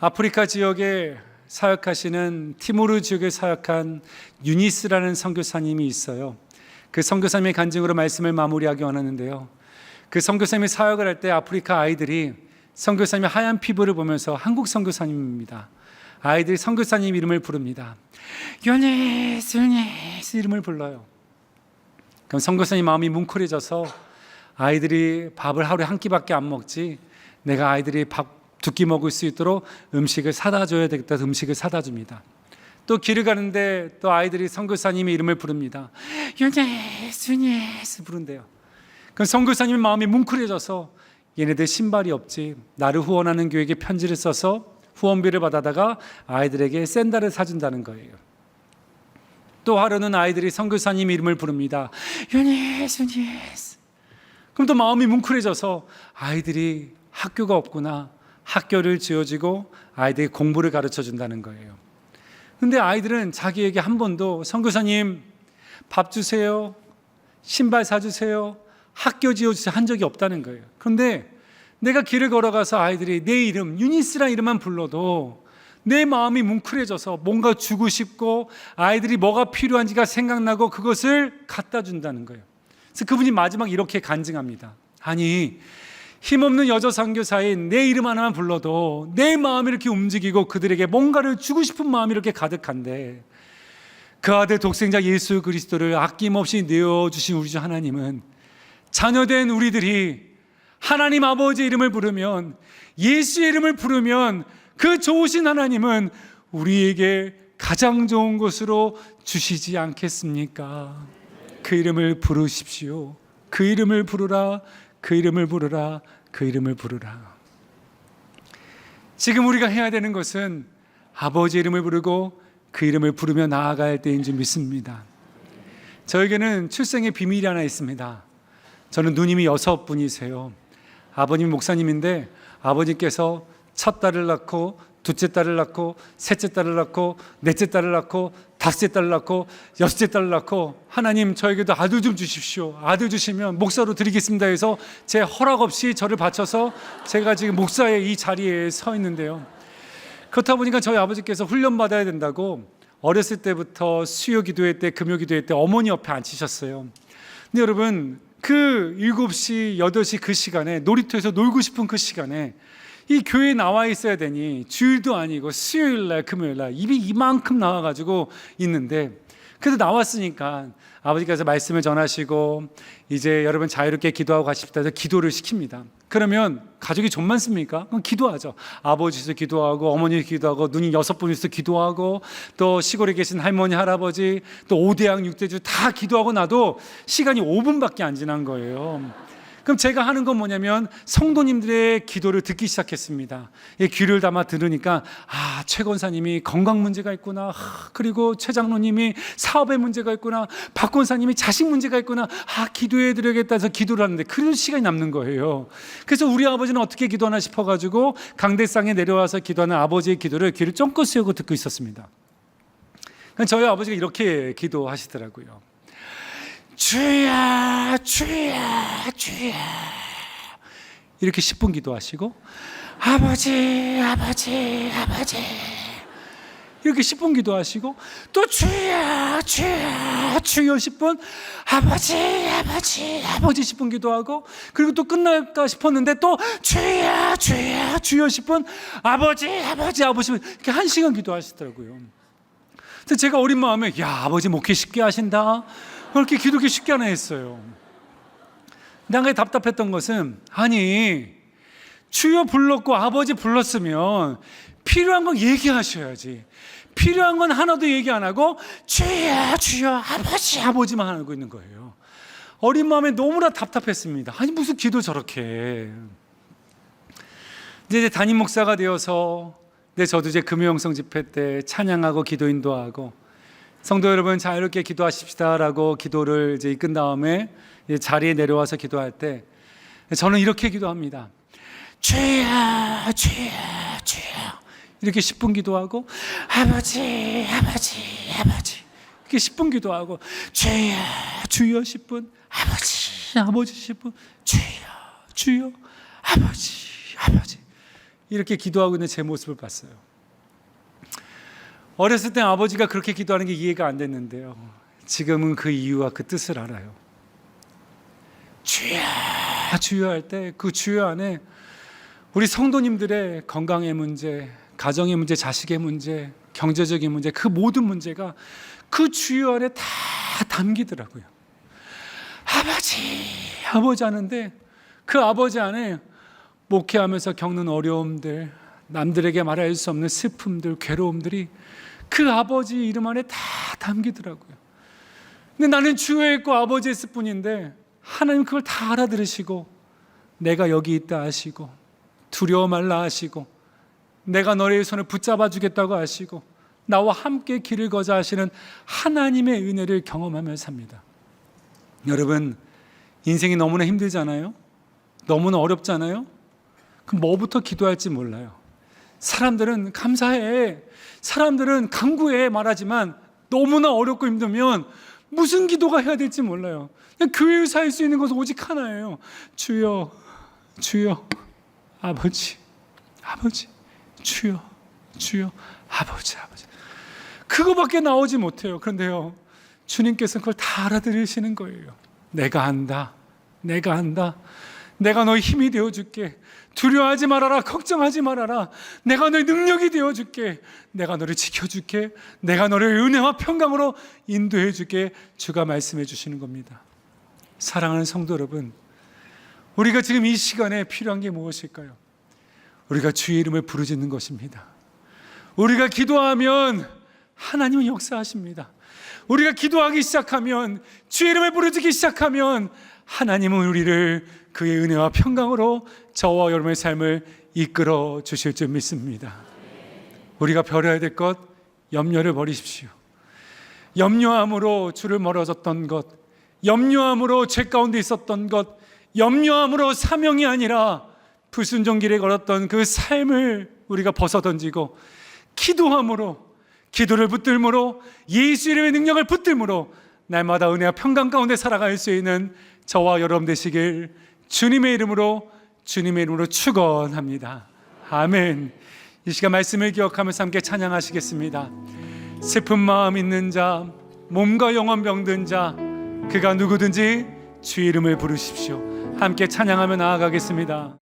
아프리카 지역에 사역하시는 티모르 지역에 사역한 유니스라는 선교사님이 있어요. 그 선교사님의 간증으로 말씀을 마무리하기 원하는데요. 그 선교사님이 사역을 할 때 아프리카 아이들이 선교사님의 하얀 피부를 보면서 한국 선교사님입니다. 아이들이 선교사님 이름을 부릅니다. 유니스, 유니스 이름을 불러요. 그럼 선교사님 마음이 뭉클해져서 아이들이 밥을 하루에 한 끼밖에 안 먹지, 내가 아이들이 밥 두 끼 먹을 수 있도록 음식을 사다 줘야 되겠다 해서 음식을 사다 줍니다. 또 길을 가는데 또 아이들이 선교사님의 이름을 부릅니다. 유니스, 유니스 부른대요. 그럼 선교사님의 마음이 뭉클해져서 얘네들 신발이 없지, 나를 후원하는 교회에게 편지를 써서 후원비를 받아다가 아이들에게 샌들을 사준다는 거예요. 또 하루는 아이들이 선교사님 이름을 부릅니다. 유니스, 유니스. 그럼 또 마음이 뭉클해져서 아이들이 학교가 없구나, 학교를 지어주고 아이들이 공부를 가르쳐 준다는 거예요. 근데 아이들은 자기에게 한 번도 선교사님 밥 주세요, 신발 사주세요, 학교 지어주세요 한 적이 없다는 거예요. 그런데 내가 길을 걸어가서 아이들이 내 이름, 유니스라는 이름만 불러도 내 마음이 뭉클해져서 뭔가 주고 싶고 아이들이 뭐가 필요한지가 생각나고 그것을 갖다 준다는 거예요. 그래서 그분이 마지막 이렇게 간증합니다. 아니, 힘없는 여자 선교사인 내 이름 하나만 불러도 내 마음이 이렇게 움직이고 그들에게 뭔가를 주고 싶은 마음이 이렇게 가득한데, 그 아들 독생자 예수 그리스도를 아낌없이 내어주신 우리 주 하나님은 자녀된 우리들이 하나님 아버지 이름을 부르면, 예수의 이름을 부르면 그 좋으신 하나님은 우리에게 가장 좋은 것으로 주시지 않겠습니까? 그 이름을 부르십시오. 그 이름을 부르라, 그 이름을 부르라, 그 이름을 부르라. 지금 우리가 해야 되는 것은 아버지 이름을 부르고 그 이름을 부르며 나아가야 할 때인 줄 믿습니다. 저에게는 출생의 비밀이 하나 있습니다. 저는 누님이 6분이세요. 아버님이 목사님인데 아버님께서 첫 딸을 낳고 둘째 딸을 낳고 셋째 딸을 낳고 넷째 딸을 낳고 다섯째 딸을 낳고 여섯째 딸을 낳고, 하나님 저에게도 아들 좀 주십시오, 아들 주시면 목사로 드리겠습니다 해서 제 허락 없이 저를 바쳐서 제가 지금 목사의 이 자리에 서 있는데요. 그렇다 보니까 저희 아버지께서 훈련받아야 된다고 어렸을 때부터 수요 기도회 때, 금요 기도회 때 어머니 옆에 앉히셨어요. 근데 여러분, 그 7시, 8시 그 시간에, 놀이터에서 놀고 싶은 그 시간에 이 교회에 나와 있어야 되니 주일도 아니고 수요일날, 금요일날 입이 이만큼 나와가지고 있는데, 그래도 나왔으니까 아버지께서 말씀을 전하시고 이제 여러분 자유롭게 기도하고 가십시다 해서 기도를 시킵니다. 그러면 가족이 좀 많습니까? 그럼 기도하죠. 아버지도 기도하고 어머니 기도하고 누님 6분이서 기도하고 또 시골에 계신 할머니 할아버지 또 5대양 6대주 다 기도하고 나도 시간이 5분밖에 안 지난 거예요. 그럼 제가 하는 건 뭐냐면 성도님들의 기도를 듣기 시작했습니다. 귀를 담아 들으니까 최 권사님이 건강 문제가 있구나, 그리고 최 장로님이 사업에 문제가 있구나, 박 권사님이 자식 문제가 있구나, 기도해 드려야겠다 해서 기도를 하는데 그럴 시간이 남는 거예요. 그래서 우리 아버지는 어떻게 기도하나 싶어가지고 강대상에 내려와서 기도하는 아버지의 기도를 귀를 쫑긋 세우고 듣고 있었습니다. 저희 아버지가 이렇게 기도하시더라고요. 주야, 주야, 주야, 이렇게 10분 기도하시고, 아버지, 아버지, 아버지, 이렇게 10분 기도하시고, 또 주야, 주야, 주여 10분, 아버지, 아버지, 아버지 10분 기도하고, 그리고 또 끝날까 싶었는데 또 주야, 주야, 주여 10분, 아버지, 아버지, 아버지, 이렇게 1시간 기도하시더라고요. 그래서 제가 어린 마음에, 야, 아버지 목회 쉽게 하신다, 그렇게 기도하기 쉽게 하나 했어요. 근데 한 가지 답답했던 것은, 아니 주여 불렀고 아버지 불렀으면 필요한 건 얘기하셔야지, 필요한 건 하나도 얘기 안 하고 주여 주여 아버지 아버지만 하고 있는 거예요. 어린 마음에 너무나 답답했습니다. 아니 무슨 기도 저렇게 해. 이제 담임 목사가 되어서 저도 이제 금요영성 집회 때 찬양하고 기도 인도하고, 성도 여러분 자유롭게 기도하십시다라고 기도를 이제 이끈 다음에 이제 자리에 내려와서 기도할 때 저는 이렇게 기도합니다. 주여 주여 주여, 이렇게 10분 기도하고, 아버지 아버지 아버지, 이렇게 10분 기도하고, 주여 주여 10분, 아버지 아버지 10분, 주여 주여 아버지 아버지, 이렇게 기도하고 있는 제 모습을 봤어요. 어렸을 때 아버지가 그렇게 기도하는 게 이해가 안 됐는데요, 지금은 그 이유와 그 뜻을 알아요. 주여 주여 할 때 그 주여 안에 우리 성도님들의 건강의 문제, 가정의 문제, 자식의 문제, 경제적인 문제, 그 모든 문제가 그 주여 안에 다 담기더라고요. 아버지 하는데 그 아버지 안에 목회하면서 겪는 어려움들, 남들에게 말할 수 없는 슬픔들, 괴로움들이 그 아버지 이름 안에 다 담기더라고요. 근데 나는 주여 있고 아버지 있을 뿐인데 하나님 그걸 다 알아들으시고 내가 여기 있다 하시고 두려워 말라 하시고 내가 너의 손을 붙잡아 주겠다고 하시고 나와 함께 길을 걷자 하시는 하나님의 은혜를 경험하며 삽니다. 여러분, 인생이 너무나 힘들잖아요. 너무나 어렵잖아요. 그럼 뭐부터 기도할지 몰라요. 사람들은 감사해, 사람들은 간구해 말하지만 너무나 어렵고 힘들면 무슨 기도가 해야 될지 몰라요. 그냥 교회에서 할 수 있는 것은 오직 하나예요. 주여 주여 아버지 주여 주여 아버지. 그거밖에 나오지 못해요. 그런데요, 주님께서는 그걸 다 알아들으시는 거예요. 내가 한다. 내가 너의 힘이 되어줄게. 두려워하지 말아라. 걱정하지 말아라. 내가 너의 능력이 되어줄게. 내가 너를 지켜줄게. 내가 너를 은혜와 평강으로 인도해줄게. 주가 말씀해 주시는 겁니다. 사랑하는 성도 여러분, 우리가 지금 이 시간에 필요한 게 무엇일까요? 우리가 주의 이름을 부르짖는 것입니다. 우리가 기도하면 하나님은 역사하십니다. 우리가 기도하기 시작하면, 주의 이름을 부르짖기 시작하면 하나님은 우리를 그의 은혜와 평강으로 저와 여러분의 삶을 이끌어 주실 줄 믿습니다. 우리가 버려야 될 것, 염려를 버리십시오. 염려함으로 주를 멀어졌던 것, 염려함으로 죄 가운데 있었던 것, 염려함으로 사명이 아니라 불순종 길에 걸었던 그 삶을 우리가 벗어던지고 기도함으로, 기도를 붙들므로, 예수 이름의 능력을 붙들므로 날마다 은혜와 평강 가운데 살아갈 수 있는 저와 여러분 되시길 주님의 이름으로 축원합니다. 아멘. 이 시간 말씀을 기억하면서 함께 찬양하시겠습니다. 슬픈 마음 있는 자, 몸과 영혼 병든 자, 그가 누구든지 주의 이름을 부르십시오. 함께 찬양하며 나아가겠습니다.